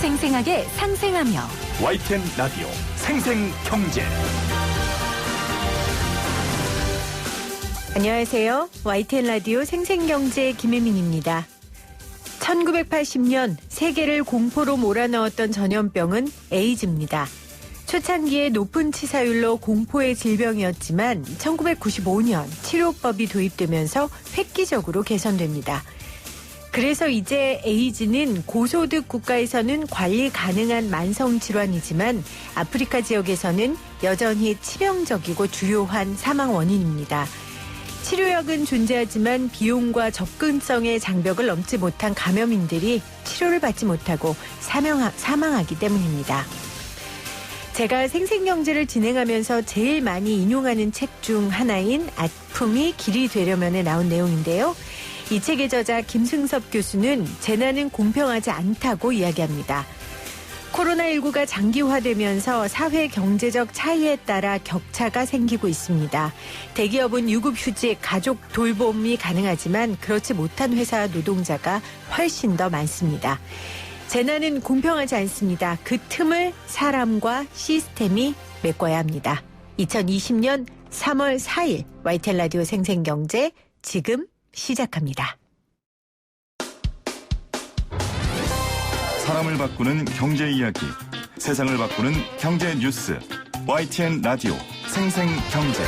생생하게 상생하며 YTN 라디오 생생경제. 안녕하세요. YTN 라디오 생생경제 김혜민입니다. 1980년 세계를 공포로 몰아넣었던 전염병은 에이즈입니다. 초창기에 높은 치사율로 공포의 질병이었지만 1995년 치료법이 도입되면서 획기적으로 개선됩니다. 그래서 이제 에이즈는 고소득 국가에서는 관리 가능한 만성 질환이지만 아프리카 지역에서는 여전히 치명적이고 주요한 사망 원인입니다. 치료약은 존재하지만 비용과 접근성의 장벽을 넘지 못한 감염인들이 치료를 받지 못하고 사망하기 때문입니다. 제가 생생경제를 진행하면서 제일 많이 인용하는 책 중 하나인 아픔이 길이 되려면에 나온 내용인데요. 이 책의 저자 김승섭 교수는 재난은 공평하지 않다고 이야기합니다. 코로나19가 장기화되면서 사회 경제적 차이에 따라 격차가 생기고 있습니다. 대기업은 유급휴직, 가족 돌봄이 가능하지만 그렇지 못한 회사 노동자가 훨씬 더 많습니다. 재난은 공평하지 않습니다. 그 틈을 사람과 시스템이 메꿔야 합니다. 2020년 3월 4일 YTN 라디오 생생경제 지금 시작합니다. 사람을 바꾸는 경제 이야기, 세상을 바꾸는 경제 뉴스. YTN 라디오 생생경제.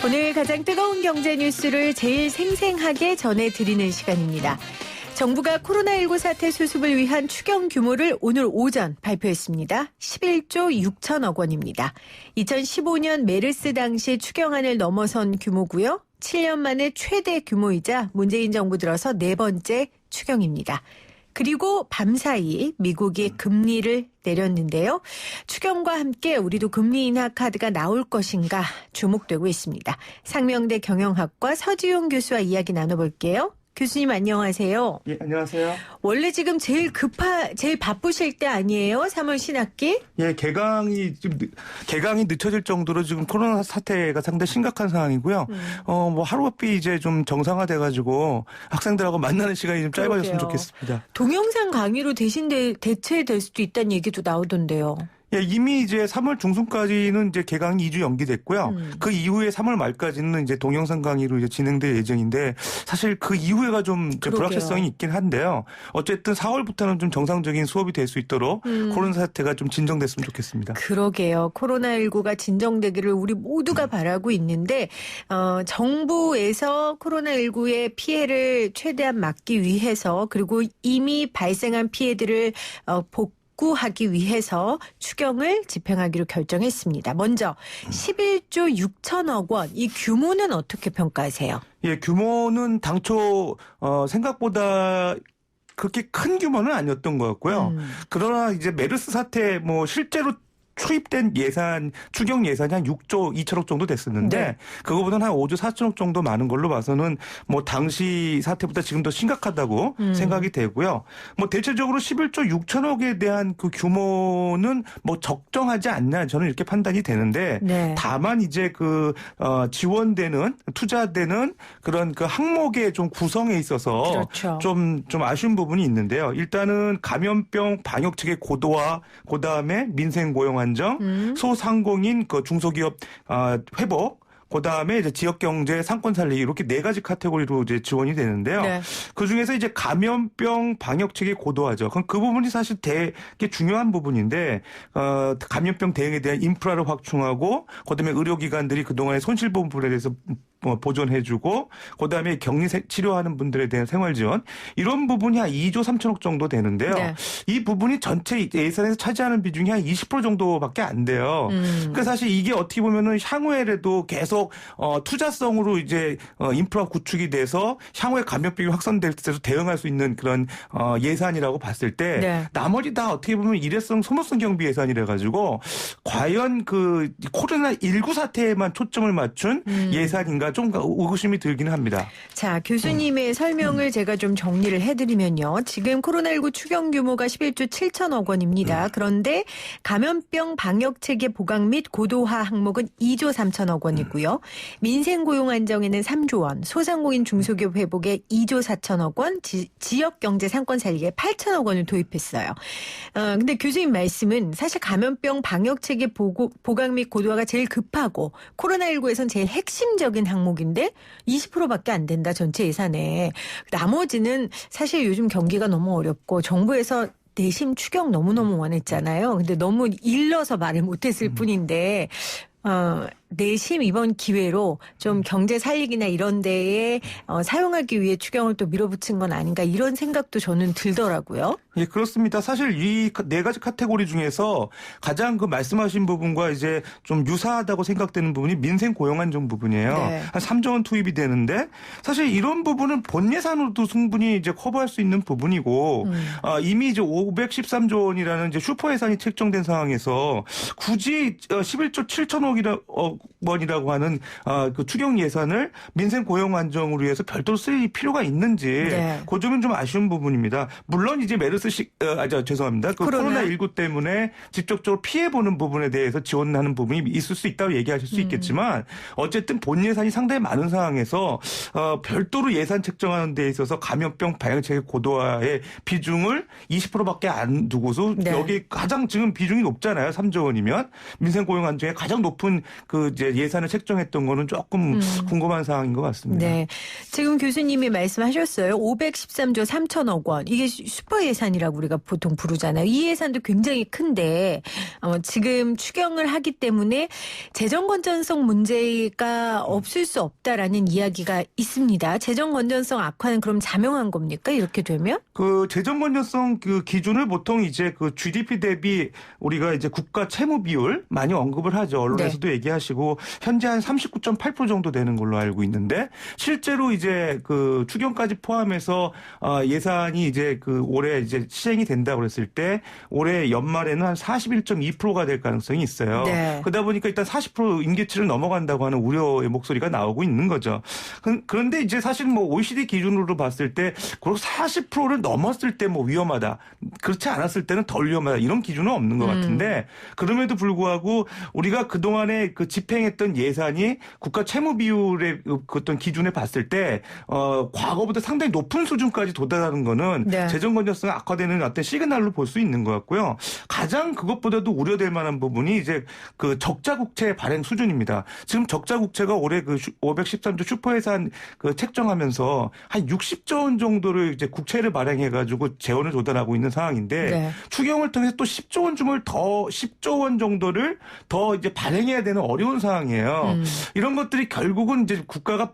오늘 가장 뜨거운 경제 뉴스를 제일 생생하게 전해드리는 시간입니다. 정부가 코로나19 사태 수습을 위한 추경 규모를 오늘 오전 발표했습니다. 11조 6천억 원입니다. 2015년 메르스 당시 추경안을 넘어선 규모고요. 7년 만에 최대 규모이자 문재인 정부 들어서 네 번째 추경입니다. 그리고 밤사이 미국이 금리를 내렸는데요. 추경과 함께 우리도 금리 인하 카드가 나올 것인가 주목되고 있습니다. 상명대 경영학과 서지용 교수와 이야기 나눠볼게요. 교수님 안녕하세요. 예, 안녕하세요. 원래 지금 제일 바쁘실 때 아니에요? 3월 신학기? 예, 개강이 늦춰질 정도로 지금 코로나 사태가 상당히 심각한 상황이고요. 하루바삐 이제 좀 정상화돼 가지고 학생들하고 만나는 시간이 좀 짧아졌으면 좋겠습니다. 동영상 강의로 대체될 수도 있다는 얘기도 나오던데요. 예, 이미 이제 3월 중순까지는 이제 개강이 2주 연기됐고요. 그 이후에 3월 말까지는 이제 동영상 강의로 이제 진행될 예정인데 사실 그 이후에가 좀 불확실성이 있긴 한데요. 어쨌든 4월부터는 좀 정상적인 수업이 될 수 있도록 코로나 사태가 좀 진정됐으면 좋겠습니다. 그러게요. 코로나19가 진정되기를 우리 모두가 바라고 있는데 정부에서 코로나19의 피해를 최대한 막기 위해서 그리고 이미 발생한 피해들을 복구하기 위해서 추경을 집행하기로 결정했습니다. 먼저 11조 6천억 원, 이 규모는 어떻게 평가하세요? 예, 규모는 당초 생각보다 그렇게 큰 규모는 아니었던 것 같고요. 그러나 이제 메르스 사태 실제로 투입된 추경 예산이 한 6조 2천억 정도 됐었는데, 네. 그거보다는 한 5조 4천억 정도 많은 걸로 봐서는 당시 사태보다 지금 더 심각하다고 생각이 되고요. 대체적으로 11조 6천억에 대한 그 규모는 적정하지 않나 저는 이렇게 판단이 되는데, 네. 다만 이제 지원되는, 투자되는 그런 그 항목의 좀 구성에 있어서 그렇죠. 좀 아쉬운 부분이 있는데요. 일단은 감염병 방역 측의 고도화, 그 다음에 민생 고용 안정, 소상공인 중소기업 회복, 그다음에 이제 지역 경제 상권 살리기 이렇게 네 가지 카테고리로 이제 지원이 되는데요. 네. 그 중에서 이제 감염병 방역 체계 고도화죠. 그럼 그 부분이 사실 되게 중요한 부분인데 감염병 대응에 대한 인프라를 확충하고 그다음에 의료기관들이 그동안의 손실부분에 대해서 보존해주고 그다음에 격리 치료하는 분들에 대한 생활지원 이런 부분이 한 2조 3천억 정도 되는데요. 네. 이 부분이 전체 예산에서 차지하는 비중이 한 20% 정도밖에 안 돼요. 그러니까 사실 이게 어떻게 보면은 향후에라도 계속 투자성으로 이제 인프라 구축이 돼서 향후에 감염병이 확산될 때도 대응할 수 있는 그런 예산이라고 봤을 때 네. 나머지 다 어떻게 보면 일회성 소모성 경비 예산이라 가지고 과연 그 코로나19 사태에만 초점을 맞춘 예산인가 좀 의구심이 들기는 합니다. 자, 교수님의 설명을 제가 좀 정리를 해드리면요. 지금 코로나19 추경 규모가 11조 7천억 원입니다. 그런데 감염병 방역체계 보강 및 고도화 항목은 2조 3천억 원이고요. 민생고용 안정에는 3조 원, 소상공인 중소기업 회복에 2조 4천억 원, 지역경제 상권 살리기에 8천억 원을 도입했어요. 근데 교수님 말씀은 사실 감염병 방역체계 보강 및 고도화가 제일 급하고 코로나19에선 제일 핵심적인 항목인데 20%밖에 안 된다 전체 예산에. 나머지는 사실 요즘 경기가 너무 어렵고 정부에서 내심 추경 너무너무 원했잖아요. 근데 너무 일러서 말을 못했을 뿐인데 내심 이번 기회로 좀 경제 살리기나 이런 데에 사용하기 위해 추경을 또 밀어붙인 건 아닌가 이런 생각도 저는 들더라고요. 예, 그렇습니다. 사실 이 네 가지 카테고리 중에서 가장 그 말씀하신 부분과 이제 좀 유사하다고 생각되는 부분이 민생 고용 안정 부분이에요. 네. 한 3조 원 투입이 되는데 사실 이런 부분은 본 예산으로도 충분히 이제 커버할 수 있는 부분이고 이미 이제 513조 원이라는 이제 슈퍼 예산이 책정된 상황에서 굳이 11조 7천억 원이라고 하는 그 추경 예산을 민생 고용 안정을 위해서 별도로 쓸 필요가 있는지 네. 그 점은 좀 아쉬운 부분입니다. 물론 이제 죄송합니다. 그 코로나19 때문에 직접적으로 피해보는 부분에 대해서 지원하는 부분이 있을 수 있다고 얘기하실 수 있겠지만 어쨌든 본 예산이 상당히 많은 상황에서 별도로 예산 책정하는 데 있어서 감염병 방역체계 고도화의 비중을 20%밖에 안 두고서 네. 여기 가장 지금 비중이 높잖아요. 3조 원이면 민생 고용 안정에 가장 높은 그 이제 예산을 책정했던 거는 조금 궁금한 사항인 것 같습니다. 네. 지금 교수님이 말씀하셨어요. 513조 3천억 원. 이게 슈퍼 예산이라고 우리가 보통 부르잖아요. 이 예산도 굉장히 큰데 지금 추경을 하기 때문에 재정 건전성 문제가 없을 수 없다라는 이야기가 있습니다. 재정 건전성 악화는 그럼 자명한 겁니까? 이렇게 되면? 그 재정 건전성 그 기준을 보통 이제 그 GDP 대비 우리가 이제 국가 채무 비율 많이 언급을 하죠. 언론에서도 네. 얘기하시고 현재 한 39.8% 정도 되는 걸로 알고 있는데 실제로 이제 그 추경까지 포함해서 예산이 이제 그 올해 이제 시행이 된다고 그랬을 때 올해 연말에는 한 41.2%가 될 가능성이 있어요. 네. 그러다 보니까 일단 40% 임계치를 넘어간다고 하는 우려의 목소리가 나오고 있는 거죠. 그런데 이제 사실 뭐 OECD 기준으로 봤을 때 그리고 40%를 넘었을 때 뭐 위험하다. 그렇지 않았을 때는 덜 위험하다. 이런 기준은 없는 것 같은데 그럼에도 불구하고 우리가 그동안에 그 집행했던 예산이 국가 채무 비율의 그 어떤 기준에 봤을 때 과거보다 상당히 높은 수준까지 도달하는 거는 네. 재정 건전성이 악화되는 어떤 시그널로 볼 수 있는 것 같고요. 가장 그것보다도 우려될 만한 부분이 이제 그 적자 국채 발행 수준입니다. 지금 적자 국채가 올해 그 513조 슈퍼 예산 그 책정하면서 한 60조 원 정도를 이제 국채를 발행해 가지고 재원을 조달하고 있는 상황인데 네. 추경을 통해서 또 10조 원 줌을 더 10조 원 정도를 더 이제 발행해야 되는 어려운 상황이에요. 이런 것들이 결국은 이제 국가가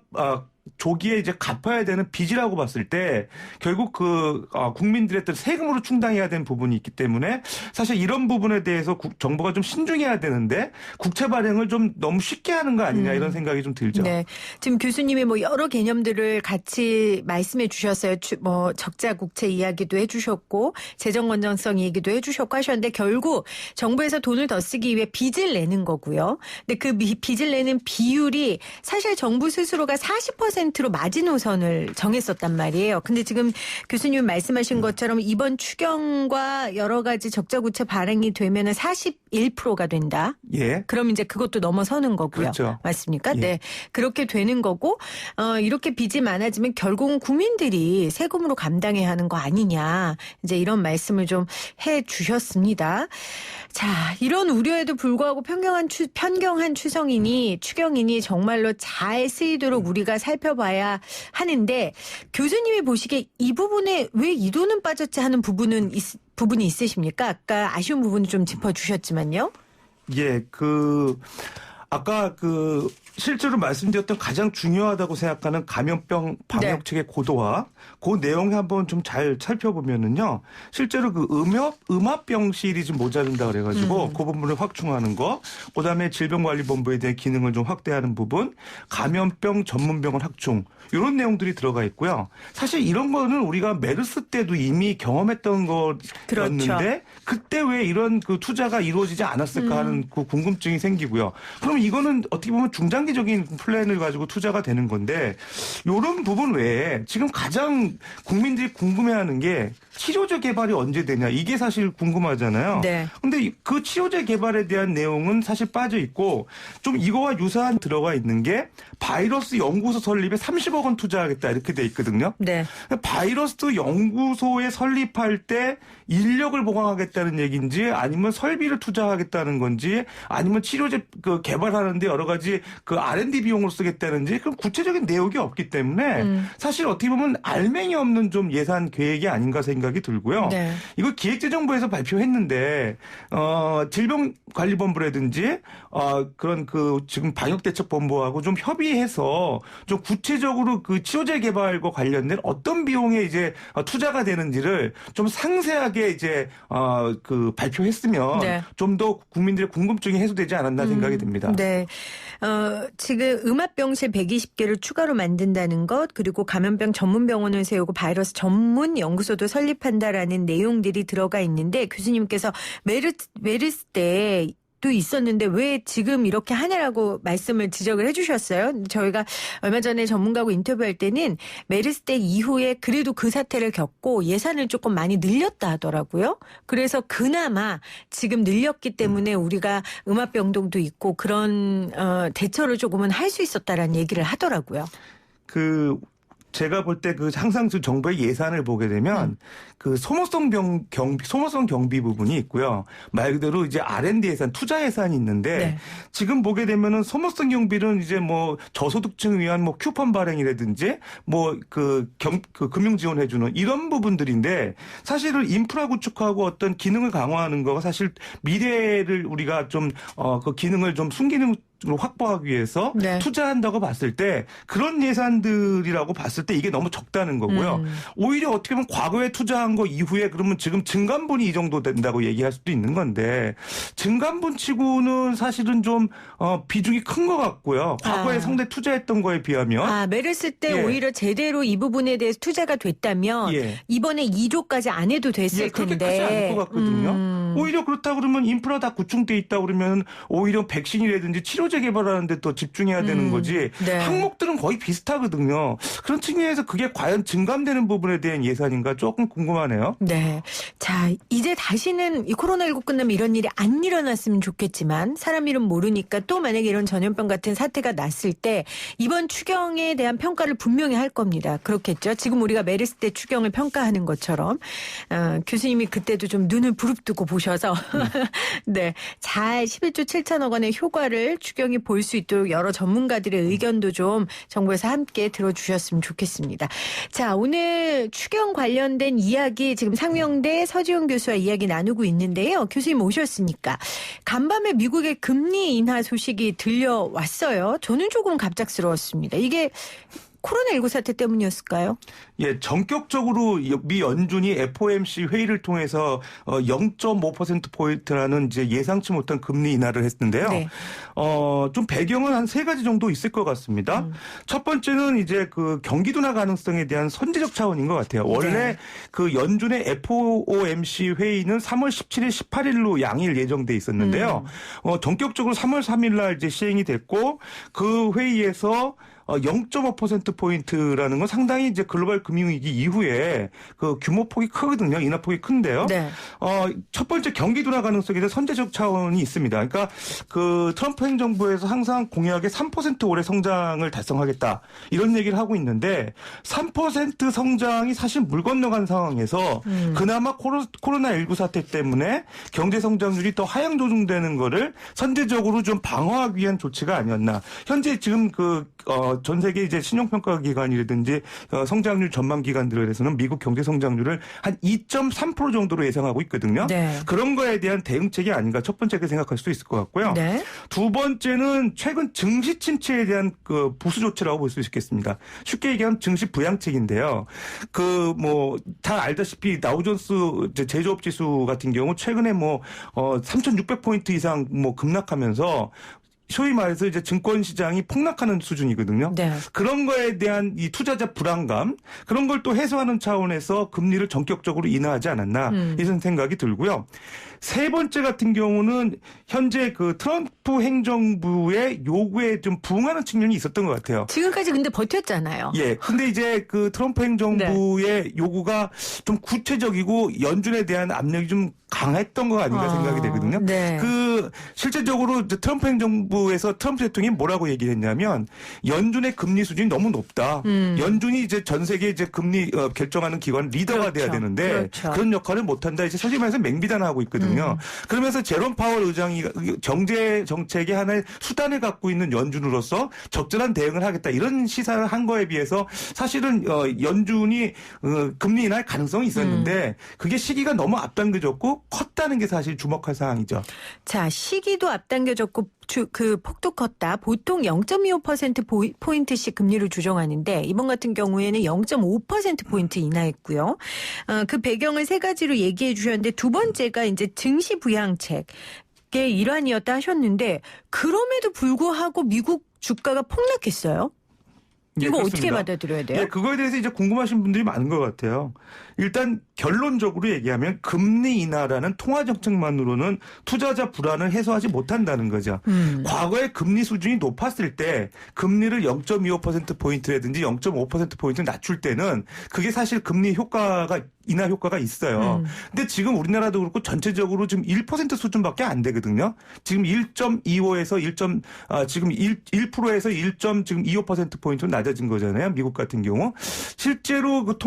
조기에 이제 갚아야 되는 빚이라고 봤을 때 결국 그 국민들의 어떤 세금으로 충당해야 되는 부분이 있기 때문에 사실 이런 부분에 대해서 정부가 좀 신중해야 되는데 국채 발행을 좀 너무 쉽게 하는 거 아니냐 이런 생각이 좀 들죠. 네. 지금 교수님이 뭐 여러 개념들을 같이 말씀해 주셨어요. 뭐 적자 국채 이야기도 해 주셨고 재정 건전성 얘기도 해 주셨고 하셨는데 결국 정부에서 돈을 더 쓰기 위해 빚을 내는 거고요. 근데 그 빚을 내는 비율이 사실 정부 스스로가 40%로 마지노선을 정했었단 말이에요. 근데 지금 교수님 말씀하신 것처럼 이번 추경과 여러 가지 적자 국채 발행이 되면은 41%가 된다. 예. 그럼 이제 그것도 넘어서는 거고요. 그렇죠. 맞습니까? 예. 네. 그렇게 되는 거고 이렇게 빚이 많아지면 결국은 국민들이 세금으로 감당해야 하는 거 아니냐. 이제 이런 말씀을 좀 해 주셨습니다. 자, 이런 우려에도 불구하고 편경한 추경이니 정말로 잘 쓰이도록 우리가 살펴봐야 하는데 교수님이 보시기에 이 부분에 왜 이 돈은 빠졌지 하는 부분이 있으십니까? 아까 아쉬운 부분을 좀 짚어주셨지만요. 예, 아까 실제로 말씀드렸던 가장 중요하다고 생각하는 감염병 방역체계 고도화, 그 내용 한번 좀 잘 살펴보면은요, 실제로 그 음압병실이 좀 모자른다 그래가지고 그 부분을 확충하는 거, 그 다음에 질병관리본부에 대한 기능을 좀 확대하는 부분, 감염병 전문병원 확충, 이런 내용들이 들어가 있고요. 사실 이런 거는 우리가 메르스 때도 이미 경험했던 거였는데, 그렇죠. 그때 왜 이런 그 투자가 이루어지지 않았을까 하는 그 궁금증이 생기고요. 그럼 그럼 이거는 어떻게 보면 중장기적인 플랜을 가지고 투자가 되는 건데 이런 부분 외에 지금 가장 국민들이 궁금해하는 게 치료제 개발이 언제 되냐 이게 사실 궁금하잖아요. 네. 근데 그 치료제 개발에 대한 내용은 사실 빠져 있고 좀 이거와 유사한 들어가 있는 게 바이러스 연구소 설립에 30억 원 투자하겠다 이렇게 돼 있거든요. 네. 바이러스 연구소에 설립할 때 인력을 보강하겠다는 얘기인지 아니면 설비를 투자하겠다는 건지 아니면 치료제 그 개발하는데 여러 가지 그 R&D 비용을 쓰겠다는지 그런 구체적인 내용이 없기 때문에 사실 어떻게 보면 알맹이 없는 좀 예산 계획이 아닌가 생각이 들고요. 네. 이거 기획재정부에서 발표했는데 질병관리본부라든지 그런 그 지금 방역대책본부하고 좀 협의해서 좀 구체적으로 그 치료제 개발과 관련된 어떤 비용에 이제 투자가 되는지를 좀 상세하게 이제 그 발표했으면 네. 좀 더 국민들의 궁금증이 해소되지 않았나 생각이 듭니다. 네. 지금 음압병실 120개를 추가로 만든다는 것 그리고 감염병 전문 병원을 세우고 바이러스 전문 연구소도 설립한다라는 내용들이 들어가 있는데 교수님께서 메르스 때 도 있었는데 왜 지금 이렇게 하냐라고 말씀을 지적을 해주셨어요. 저희가 얼마 전에 전문가하고 인터뷰할 때는 메르스 때 이후에 그래도 그 사태를 겪고 예산을 조금 많이 늘렸다 하더라고요. 그래서 그나마 지금 늘렸기 때문에 우리가 음압병동도 있고 그런 대처를 조금은 할 수 있었다라는 얘기를 하더라고요. 제가 볼 때 항상 정부의 예산을 보게 되면 그 소모성 경비 부분이 있고요. 말 그대로 이제 R&D 예산, 투자 예산이 있는데 네. 지금 보게 되면은 소모성 경비는 이제 뭐 저소득층 위한 뭐 쿠폰 발행이라든지 뭐 금융 지원해 주는 이런 부분들인데 사실은 인프라 구축하고 어떤 기능을 강화하는 거가 사실 미래를 우리가 좀 그 기능을 좀 순기능 확보하기 위해서 네. 투자한다고 봤을 때 그런 예산들이라고 봤을 때 이게 너무 적다는 거고요. 오히려 어떻게 보면 과거에 투자한 거 이후에 그러면 지금 증감분이 이 정도 된다고 얘기할 수도 있는 건데 증감분치고는 사실은 좀 비중이 큰 것 같고요. 과거에 상대 투자했던 거에 비하면 메르스 때 예. 오히려 제대로 이 부분에 대해서 투자가 됐다면 예. 이번에 2조까지 안 해도 됐을 그렇게 텐데. 크지 않을 것 같거든요. 오히려 그렇다 그러면 인프라 다 구축돼 있다 그러면 오히려 백신이라든지 치료제 개발하는 데 더 집중해야 되는 거지. 네. 항목들은 거의 비슷하거든요. 그런 측면에서 그게 과연 증감되는 부분에 대한 예산인가 조금 궁금하네요. 네. 자, 이제 다시는 이 코로나19 끝나면 이런 일이 안 일어났으면 좋겠지만 사람 이름 모르니까 또 만약에 이런 전염병 같은 사태가 났을 때 이번 추경에 대한 평가를 분명히 할 겁니다. 그렇겠죠. 지금 우리가 메르스 때 추경을 평가하는 것처럼 교수님이 그때도 좀 눈을 부릅뜨고 보셔서 네. 잘 11조 7천억 원의 효과를 추경이 볼 수 있도록 여러 전문가들의 의견도 좀 정부에서 함께 들어주셨으면 좋겠습니다. 자, 오늘 추경 관련된 이야기 지금 상명대 서지용 교수와 이야기 나누고 있는데요. 교수님 오셨으니까 간밤에 미국의 금리 인하 소식이 들려왔어요. 저는 조금 갑작스러웠습니다. 이게 코로나19 사태 때문이었을까요? 예, 전격적으로 미 연준이 FOMC 회의를 통해서 0.5%포인트라는 이제 예상치 못한 금리 인하를 했는데요. 네. 좀 배경은 한 세 가지 정도 있을 것 같습니다. 첫 번째는 이제 그 경기 둔화 가능성에 대한 선제적 차원인 것 같아요. 원래 네. 그 연준의 FOMC 회의는 3월 17일, 18일로 양일 예정돼 있었는데요. 전격적으로 3월 3일 날 이제 시행이 됐고 그 회의에서 0.5%포인트라는 건 상당히 이제 글로벌 금융위기 이후에 그 규모폭이 크거든요. 인하폭이 큰데요. 네. 첫 번째 경기 둔화 가능성에 대한 선제적 차원이 있습니다. 그러니까 그 트럼프 행정부에서 항상 공약의 3% 올해 성장을 달성하겠다. 이런 얘기를 하고 있는데 3% 성장이 사실 물 건너간 상황에서 그나마 코로나19 사태 때문에 경제 성장률이 더 하향 조정되는 거를 선제적으로 좀 방어하기 위한 조치가 아니었나. 현재 지금 전 세계 이제 신용평가 기관이라든지 성장률 전망 기관들에서는 미국 경제 성장률을 한 2.3% 정도로 예상하고 있거든요. 네. 그런 거에 대한 대응책이 아닌가 첫 번째 생각할 수 있을 것 같고요. 네. 두 번째는 최근 증시 침체에 대한 그 부수 조치라고 볼 수 있겠습니다. 쉽게 얘기하면 증시 부양책인데요. 다 알다시피 다우존스 제조업 지수 같은 경우 최근에 3,600포인트 이상 급락하면서 소위 말해서 이제 증권 시장이 폭락하는 수준이거든요. 네. 그런 거에 대한 이 투자자 불안감 그런 걸 또 해소하는 차원에서 금리를 전격적으로 인하하지 않았나 이런 생각이 들고요. 세 번째 같은 경우는 현재 그 트럼프 행정부의 요구에 좀 부응하는 측면이 있었던 것 같아요. 지금까지 근데 버텼잖아요. 예. 근데 이제 그 트럼프 행정부의 요구가 좀 구체적이고 연준에 대한 압력이 좀 강했던 거 아닌가 생각이 되거든요. 네. 그 실제적으로 이제 트럼프 행정부에서 트럼프 대통령이 뭐라고 얘기를 했냐면 연준의 금리 수준이 너무 높다. 연준이 이제 전 세계 이제 금리 결정하는 기관 리더가 돼야 되는데 그렇죠. 그런 역할을 못 한다. 이제 사실 말해서 맹비난하고 있거든요. 그러면서 제롬 파월 의장이 경제 정책의 하나의 수단을 갖고 있는 연준으로서 적절한 대응을 하겠다. 이런 시사를 한 거에 비해서 사실은 연준이 금리 인하할 가능성이 있었는데 그게 시기가 너무 앞당겨졌고 컸다는 게 사실 주목할 사항이죠. 자, 시기도 앞당겨졌고 그 폭도 컸다. 보통 0.25%포인트씩 금리를 조정하는데 이번 같은 경우에는 0.5%포인트 인하했고요. 그 배경을 세 가지로 얘기해 주셨는데 두 번째가 이제 증시 부양책의 일환이었다 하셨는데 그럼에도 불구하고 미국 주가가 폭락했어요. 이거 예, 어떻게 그렇습니다. 받아들여야 돼요? 예, 그거에 대해서 이제 궁금하신 분들이 많은 것 같아요. 일단 결론적으로 얘기하면 금리 인하라는 통화 정책만으로는 투자자 불안을 해소하지 못한다는 거죠. 과거에 금리 수준이 높았을 때 금리를 0.25%포인트라든지 0.5%포인트 낮출 때는 그게 사실 금리 효과가 인하 효과가 있어요. 근데 지금 우리나라도 그렇고 전체적으로 지금 1% 수준밖에 안 되거든요. 지금 1.25에서 지금 1%에서 1.25%포인트 낮아진 거잖아요. 미국 같은 경우. 실제로 그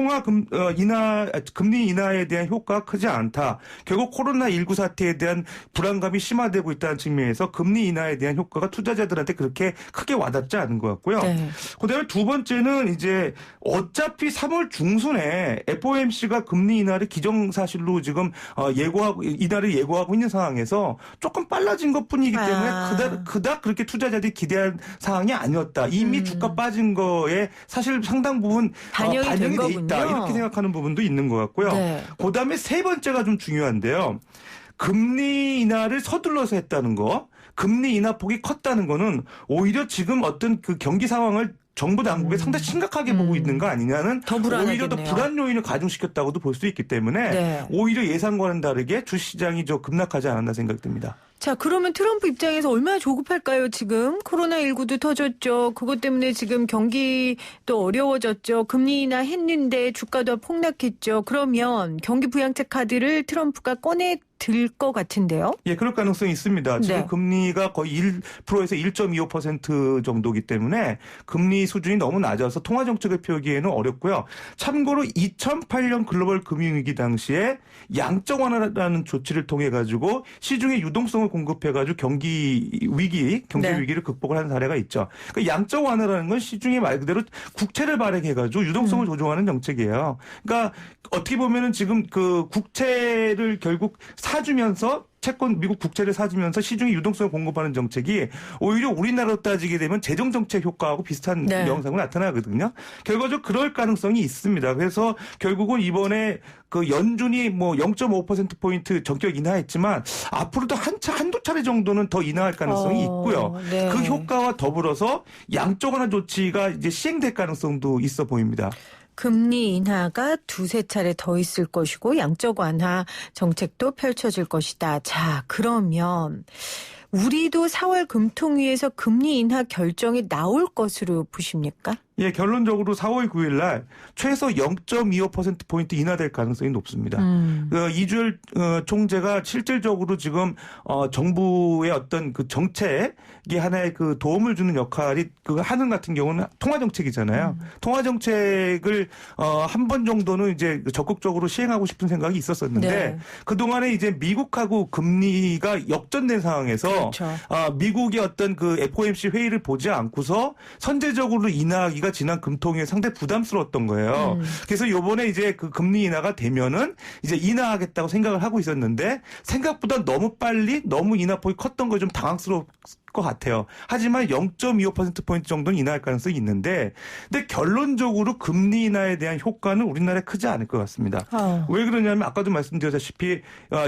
금리 인하에 대한 효과가 크지 않다. 결국 코로나19 사태에 대한 불안감이 심화되고 있다는 측면에서 금리 인하에 대한 효과가 투자자들한테 그렇게 크게 와닿지 않은 것 같고요. 네. 그다음에 두 번째는 이제 어차피 3월 중순에 FOMC가 금리 인하를 기정사실로 지금 인하를 예고하고 있는 상황에서 조금 빨라진 것뿐이기 때문에 그닥 그렇게 투자자들이 기대한 상황이 아니었다. 이미 주가 빠진 거에 사실 상당 부분 반영이 돼 된 있다. 거군요. 이렇게 생각하는 부분도 있는 것 같고요. 네. 그다음에 세 번째가 좀 중요한데요. 금리 인하를 서둘러서 했다는 거, 금리 인하 폭이 컸다는 거는 오히려 지금 어떤 그 경기 상황을 정부 당국에 상당히 심각하게 보고 있는 거 아니냐는 더 오히려 더 불안하겠네요. 불안 요인을 가중시켰다고도 볼 수 있기 때문에 네. 오히려 예상과는 다르게 주시장이 좀 급락하지 않았나 생각됩니다. 자, 그러면 트럼프 입장에서 얼마나 조급할까요, 지금? 코로나19도 터졌죠. 그것 때문에 지금 경기도 어려워졌죠. 금리 인하 했는데 주가도 폭락했죠. 그러면 경기 부양책 카드를 트럼프가 꺼내 들 것 같은데요? 예, 그럴 가능성이 있습니다. 지금 네. 금리가 거의 1%에서 1.25% 정도이기 때문에 금리 수준이 너무 낮아서 통화정책을 펴기에는 어렵고요. 참고로 2008년 글로벌 금융위기 당시에 양적 완화라는 조치를 통해 가지고 시중에 유동성을 공급해 가지고 경제 네. 위기를 극복을 한 사례가 있죠. 그러니까 양적 완화라는 건 시중에 말 그대로 국채를 발행해 가지고 유동성을 조정하는 정책이에요. 그러니까 어떻게 보면은 지금 그 국채를 결국 사주면서 미국 국채를 사주면서 시중에 유동성을 공급하는 정책이 오히려 우리나라로 따지게 되면 재정정책 효과하고 비슷한 네. 영상을 나타나거든요. 결과적으로 그럴 가능성이 있습니다. 그래서 결국은 이번에 그 연준이 뭐 0.5%포인트 전격 인하했지만 앞으로도 한두 차례 정도는 더 인하할 가능성이 있고요. 네. 그 효과와 더불어서 양적 완화 조치가 이제 시행될 가능성도 있어 보입니다. 금리 인하가 두세 차례 더 있을 것이고 양적 완화 정책도 펼쳐질 것이다. 자, 그러면 우리도 4월 금통위에서 금리 인하 결정이 나올 것으로 보십니까? 예, 결론적으로 4월 9일 날 최소 0.25%포인트 인하될 가능성이 높습니다. 이주열 총재가 실질적으로 지금 정부의 어떤 그 정책이 하나의 그 도움을 주는 역할이 그 하는 같은 경우는 통화정책이잖아요. 통화정책을 한 번 정도는 이제 적극적으로 시행하고 싶은 생각이 있었었는데 네. 그동안에 이제 미국하고 금리가 역전된 상황에서 그렇죠. 미국의 어떤 그 FOMC 회의를 보지 않고서 선제적으로 인하하기가 지난 금통위에 상당히 부담스러웠던 거예요. 그래서 요번에 이제 그 금리 인하가 되면은 이제 인하하겠다고 생각을 하고 있었는데 생각보다 너무 빨리 너무 인하폭이 컸던 거 좀 당황스럽고 것 같아요. 하지만 0.25%포인트 정도는 인하할 가능성이 있는데, 근데 결론적으로 금리 인하에 대한 효과는 우리나라에 크지 않을 것 같습니다. 왜 그러냐면 아까도 말씀드렸다시피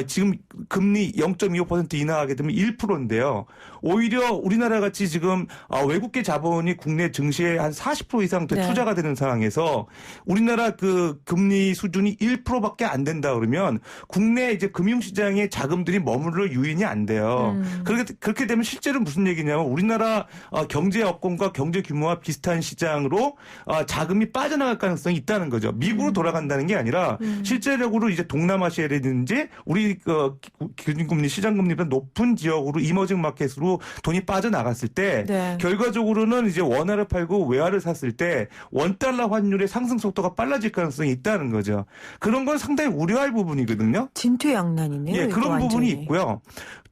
지금 금리 0.25% 인하하게 되면 1%인데요. 오히려 우리나라 같이 지금 외국계 자본이 국내 증시에 한 40% 이상 더 투자가 되는 상황에서 우리나라 그 금리 수준이 1%밖에 안 된다 그러면 국내 이제 금융시장에 자금들이 머무를 유인이 안 돼요. 그렇게 되면 실제로 무슨 얘기냐면 우리나라 경제 여건과 경제 규모와 비슷한 시장으로 자금이 빠져나갈 가능성이 있다는 거죠. 미국으로 돌아간다는 게 아니라 실제적으로 이제 동남아시아라든지 우리 기준금리 시장금리보다 높은 지역으로 이머징 마켓으로 돈이 빠져나갔을 때 결과적으로는 이제 원화를 팔고 외화를 샀을 때 원달러 환율의 상승 속도가 빨라질 가능성이 있다는 거죠. 그런 건 상당히 우려할 부분이거든요. 진퇴양난이네요. 예, 그런 부분이 있고요.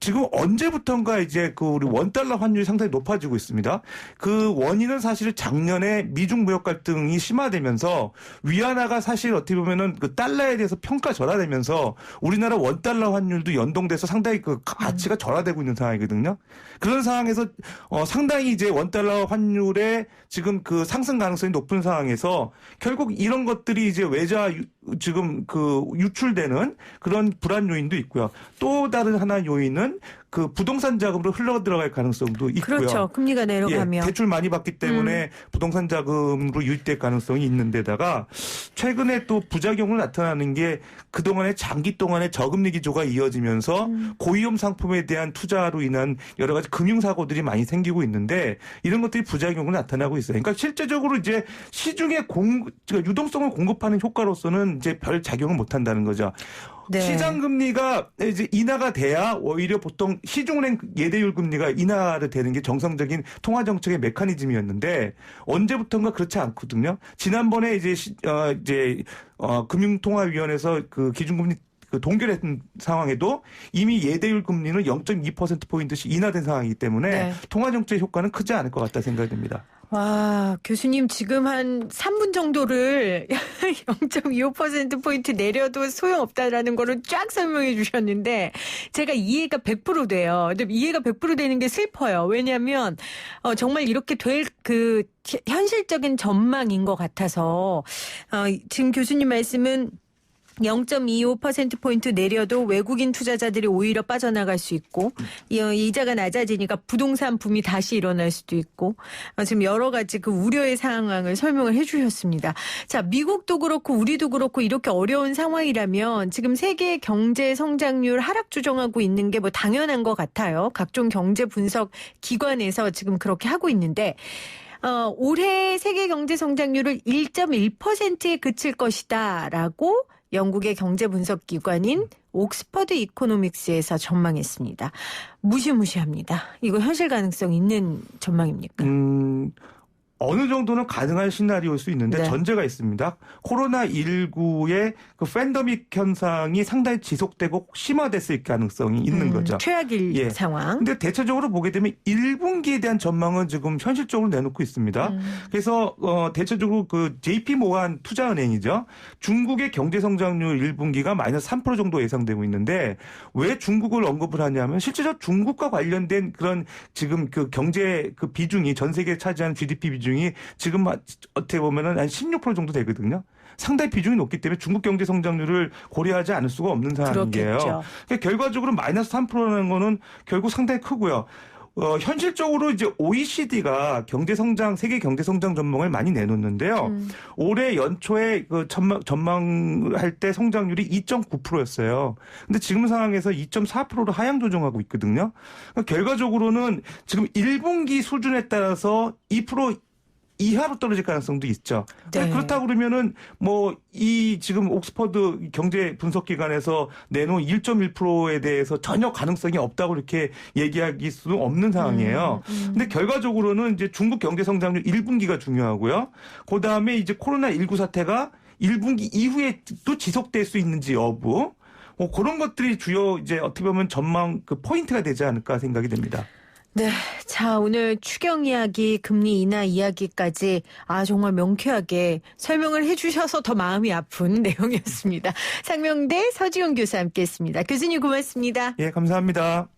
지금 언제부턴가 이제 그 우리 원달러 환율이 상당히 높아지고 있습니다. 그 원인은 사실 작년에 미중 무역 갈등이 심화되면서 위안화가 사실 어떻게 보면은 그 달러에 대해서 평가 절하되면서 우리나라 원달러 환율도 연동돼서 상당히 그 가치가 절하되고 있는 상황이거든요. 그런 상황에서 상당히 이제 원달러 환율의 지금 그 상승 가능성이 높은 상황에서 결국 이런 것들이 이제 외자 지금 그 유출되는 그런 불안 요인도 있고요. 또 다른 하나 요인은 그 부동산 자금으로 흘러 들어갈 가능성도 있고요. 그렇죠. 금리가 내려가면. 예, 대출 많이 받기 때문에 부동산 자금으로 유입될 가능성이 있는 데다가 최근에 또 부작용으로 나타나는 게 그동안에 장기 동안의 저금리 기조가 이어지면서 고위험 상품에 대한 투자로 인한 여러 가지 금융사고들이 많이 생기고 있는데 이런 것들이 부작용으로 나타나고 있어요. 그러니까 실제적으로 이제 시중에 유동성을 공급하는 효과로서는 이제 별 작용을 못 한다는 거죠. 네. 시장 금리가 이제 인하가 돼야 오히려 보통 시중은행 예대율 금리가 인하를 되는 게 정상적인 통화 정책의 메커니즘이었는데 언제부턴가 그렇지 않거든요. 지난번에 이제 금융통화위원회에서 그 기준금리 그 동결했던 상황에도 이미 예대율 금리는 0.2%포인트씩 인하된 상황이기 때문에 통화정책 효과는 크지 않을 것 같다 생각이 듭니다. 와, 교수님 지금 한 3분 정도를 0.25%포인트 내려도 소용없다라는 거를 쫙 설명해 주셨는데 제가 이해가 100% 돼요. 근데 이해가 100% 되는 게 슬퍼요. 왜냐하면 정말 이렇게 될 그 현실적인 전망인 것 같아서 지금 교수님 말씀은 0.25%포인트 내려도 외국인 투자자들이 오히려 빠져나갈 수 있고 이자가 낮아지니까 부동산 붐이 다시 일어날 수도 있고 지금 여러 가지 그 우려의 상황을 설명을 해 주셨습니다. 자, 미국도 그렇고 우리도 그렇고 이렇게 어려운 상황이라면 지금 세계 경제 성장률 하락 조정하고 있는 게 뭐 당연한 것 같아요. 각종 경제 분석 기관에서 지금 그렇게 하고 있는데 올해 세계 경제 성장률을 1.1%에 그칠 것이다라고 영국의 경제 분석 기관인 옥스퍼드 이코노믹스에서 전망했습니다. 무시무시합니다. 이거 현실 가능성 있는 전망입니까? 어느 정도는 가능한 시나리오일 수 있는데 전제가 있습니다. 코로나19의 그 팬데믹 현상이 상당히 지속되고 심화됐을 가능성이 있는 거죠. 최악일 상황. 근데 대체적으로 보게 되면 1분기에 대한 전망은 지금 현실적으로 내놓고 있습니다. 그래서 대체적으로 그 JP 모간 투자은행이죠. 중국의 경제 성장률 1분기가 마이너스 3% 정도 예상되고 있는데 왜 중국을 언급을 하냐면 실제로 중국과 관련된 그런 지금 그 경제 그 비중이 전 세계에 차지하는 GDP 비중이 지금 어떻게 보면은 한 16% 정도 되거든요. 상당히 비중이 높기 때문에 중국 경제 성장률을 고려하지 않을 수가 없는 상황이에요. 그러니까 결과적으로 마이너스 3%라는 거는 결국 상당히 크고요. 현실적으로 이제 OECD가 세계 경제 성장 전망을 많이 내놓는데요. 올해 연초에 그 전망할 때 성장률이 2.9%였어요. 근데 지금 상황에서 2.4%로 하향 조정하고 있거든요. 그러니까 결과적으로는 지금 1분기 수준에 따라서 2% 이하로 떨어질 가능성도 있죠. 그렇다고 그러면은 이 지금 옥스퍼드 경제 분석 기관에서 내놓은 1.1%에 대해서 전혀 가능성이 없다고 이렇게 얘기할 수는 없는 상황이에요. 근데 결과적으로는 이제 중국 경제 성장률 1분기가 중요하고요. 그다음에 이제 코로나19 사태가 1분기 이후에 또 지속될 수 있는지 여부. 그런 것들이 주요 이제 어떻게 보면 전망 그 포인트가 되지 않을까 생각이 됩니다. 네. 자, 오늘 추경 이야기, 금리 인하 이야기까지 정말 명쾌하게 설명을 해주셔서 더 마음이 아픈 내용이었습니다. 상명대 서지훈 교수 함께했습니다. 교수님 고맙습니다. 예, 감사합니다.